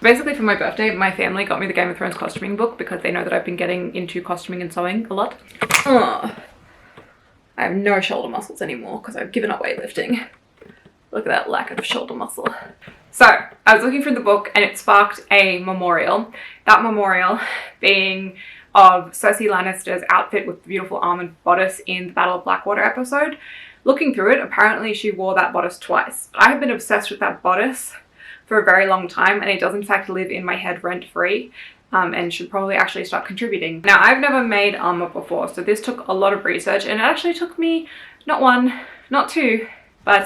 Basically for my birthday, my family got me the Game of Thrones costuming book because they know that I've been getting into costuming and sewing a lot. I have no shoulder muscles anymore because I've given up weightlifting. Look at that lack of shoulder muscle. So I was looking through the book and it sparked a memorial. That memorial being of Cersei Lannister's outfit with the beautiful armored bodice in the Battle of Blackwater episode. Looking through it, apparently she wore that bodice twice. I have been obsessed with that bodice for a very long time, and it does in fact live in my head rent-free, and should probably actually start contributing. Now, I've never made armor before, so this took a lot of research, and it actually took me not one, not two, but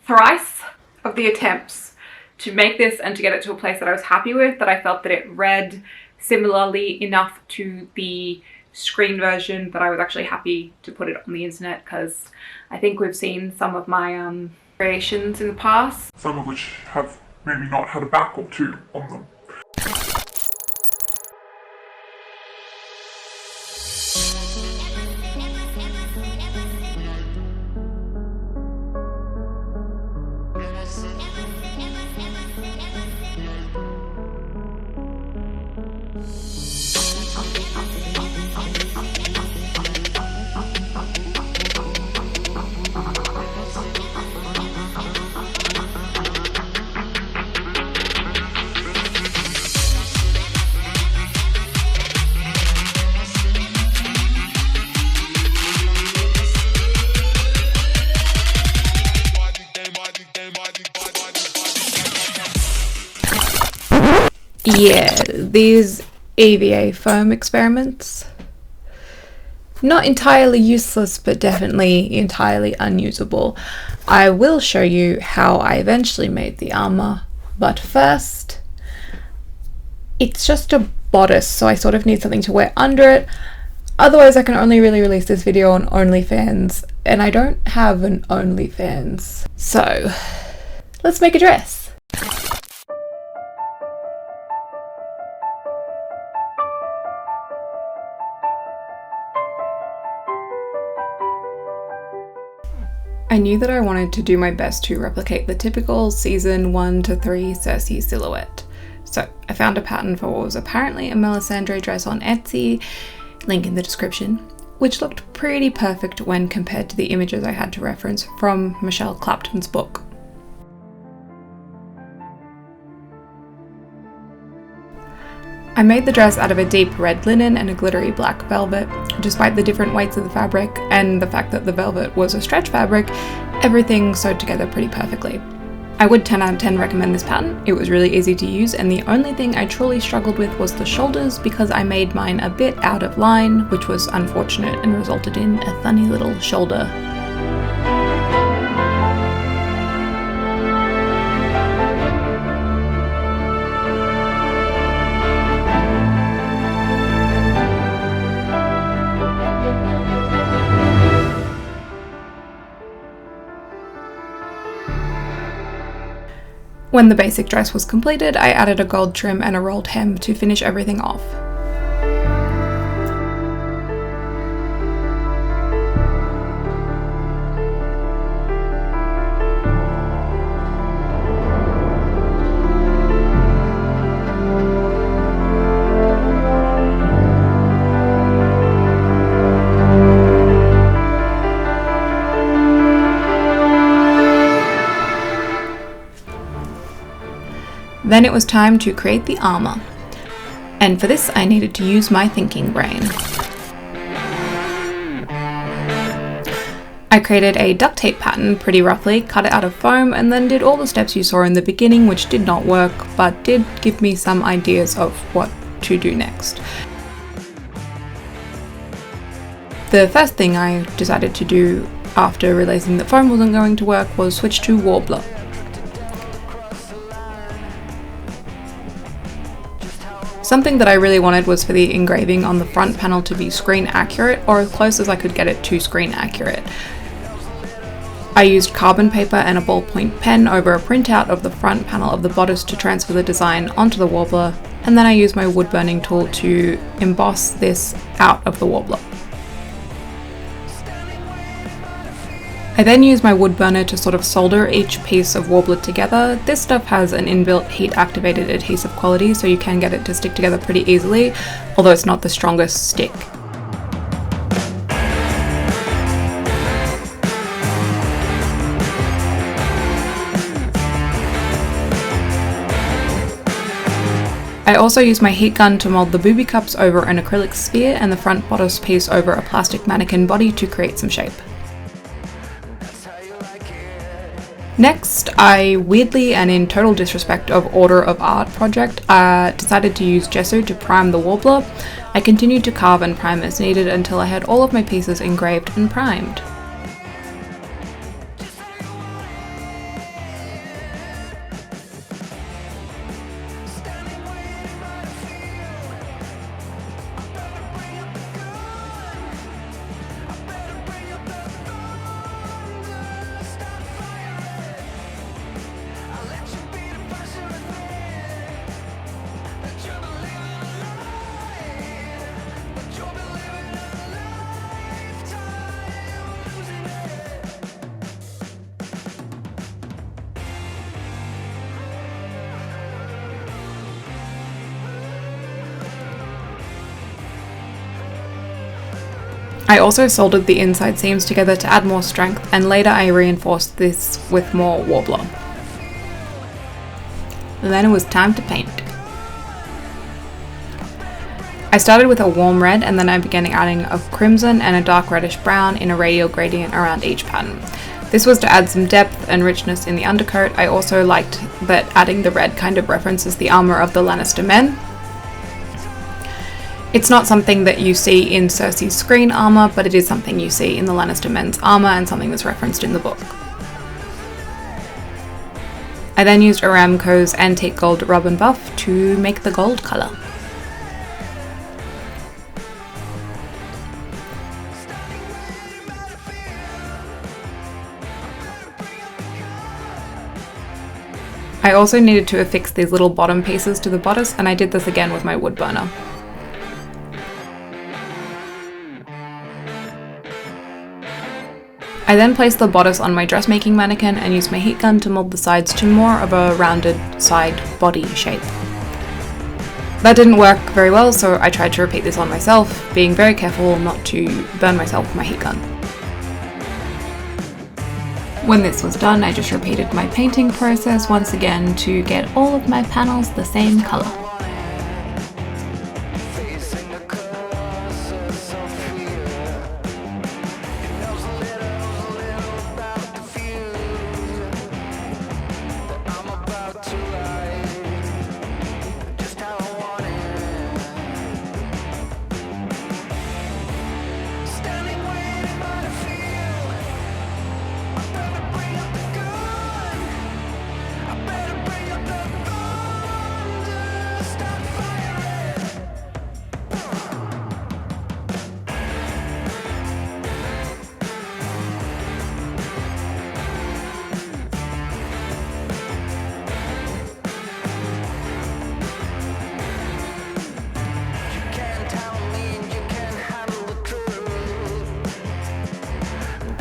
thrice of the attempts to make this and to get it to a place that I was happy with, that I felt that it read similarly enough to the screen version that I was actually happy to put it on the internet, because I think we've seen some of my creations in the past. Some of which have maybe not had a back or two on them. Yeah, these EVA foam experiments. Not entirely useless, but definitely entirely unusable. I will show you how I eventually made the armor, but first, it's just a bodice, so I sort of need something to wear under it. Otherwise, I can only really release this video on OnlyFans, and I don't have an OnlyFans. So, let's make a dress. I knew that I wanted to do my best to replicate the typical season 1 to 3 Cersei silhouette. So I found a pattern for what was apparently a Melisandre dress on Etsy, link in the description, which looked pretty perfect when compared to the images I had to reference from Michelle Clapton's book. I made the dress out of a deep red linen and a glittery black velvet. Despite the different weights of the fabric and the fact that the velvet was a stretch fabric, everything sewed together pretty perfectly. I would 10 out of 10 recommend this pattern. It was really easy to use, and the only thing I truly struggled with was the shoulders because I made mine a bit out of line, which was unfortunate and resulted in a funny little shoulder. When the basic dress was completed, I added a gold trim and a rolled hem to finish everything off. Then it was time to create the armour, and for this I needed to use my thinking brain. I created a duct tape pattern pretty roughly, cut it out of foam, and then did all the steps you saw in the beginning, which did not work, but did give me some ideas of what to do next. The first thing I decided to do after realising that foam wasn't going to work was switch to Warbler. Something that I really wanted was for the engraving on the front panel to be screen accurate, or as close as I could get it to screen accurate. I used carbon paper and a ballpoint pen over a printout of the front panel of the bodice to transfer the design onto the warbler, and then I used my wood burning tool to emboss this out of the warbler. I then use my wood burner to sort of solder each piece of warbler together. This stuff has an inbuilt heat activated adhesive quality, so you can get it to stick together pretty easily, although it's not the strongest stick. I also use my heat gun to mold the booby cups over an acrylic sphere and the front bodice piece over a plastic mannequin body to create some shape. Next, I weirdly and in total disrespect of Order of Art project, decided to use gesso to prime the warbler. I continued to carve and prime as needed until I had all of my pieces engraved and primed. I also soldered the inside seams together to add more strength, and later I reinforced this with more warbler. And then it was time to paint. I started with a warm red, and then I began adding a crimson and a dark reddish brown in a radial gradient around each pattern. This was to add some depth and richness in the undercoat. I also liked that adding the red kind of references the armour of the Lannister men. It's not something that you see in Cersei's screen armour, but it is something you see in the Lannister men's armour and something that's referenced in the book. I then used Aramco's antique gold rub and buff to make the gold colour. I also needed to affix these little bottom pieces to the bodice, and I did this again with my wood burner. I then placed the bodice on my dressmaking mannequin and used my heat gun to mold the sides to more of a rounded side body shape. That didn't work very well, so I tried to repeat this on myself, being very careful not to burn myself with my heat gun. When this was done, I just repeated my painting process once again to get all of my panels the same colour.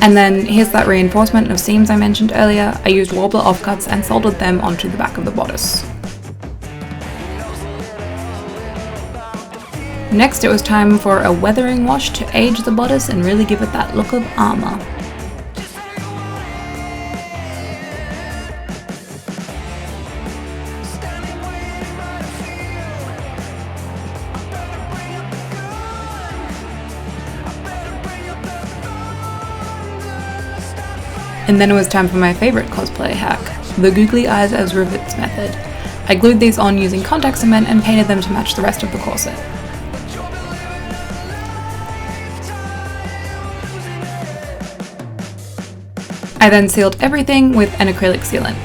And then here's that reinforcement of seams I mentioned earlier. I used warbler offcuts and soldered them onto the back of the bodice. Next, it was time for a weathering wash to age the bodice and really give it that look of armour. And then it was time for my favourite cosplay hack, the Googly eyes as Rivets method. I glued these on using contact cement and painted them to match the rest of the corset. I then sealed everything with an acrylic sealant.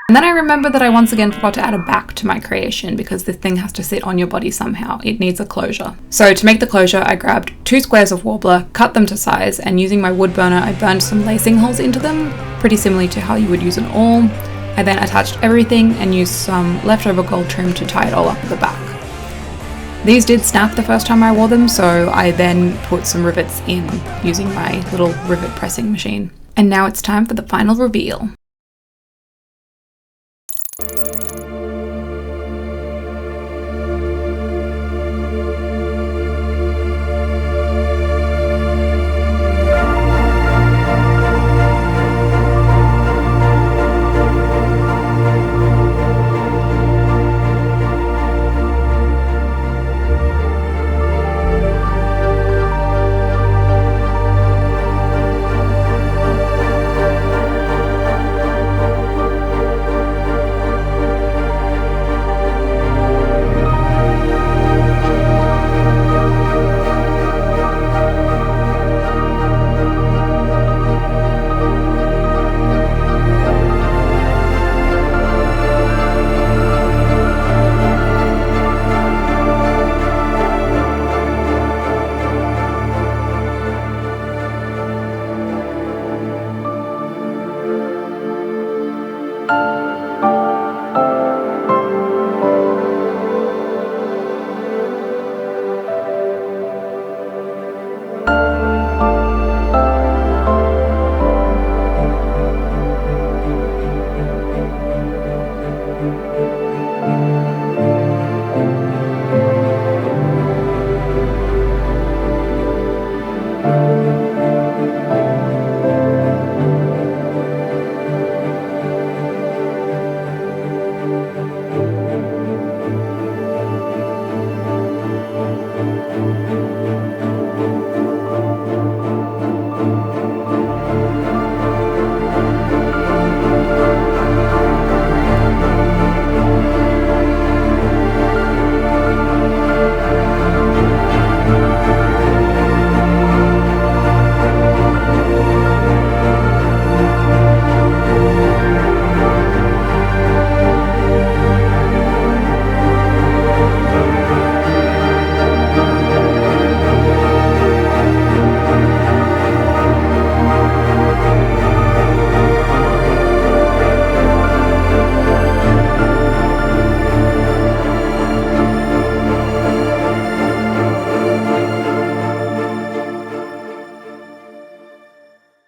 And then I remembered that I once again forgot to add a back to my creation because this thing has to sit on your body somehow. It needs a closure. So to make the closure, I grabbed 2 squares of warbler, cut them to size, and using my wood burner, I burned some lacing holes into them, pretty similarly to how you would use an awl. I then attached everything and used some leftover gold trim to tie it all up at the back. These did snap the first time I wore them, so I then put some rivets in using my little rivet pressing machine. And now it's time for the final reveal.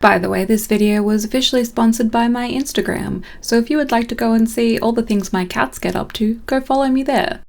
By the way, this video was officially sponsored by my Instagram, so if you would like to go and see all the things my cats get up to, go follow me there.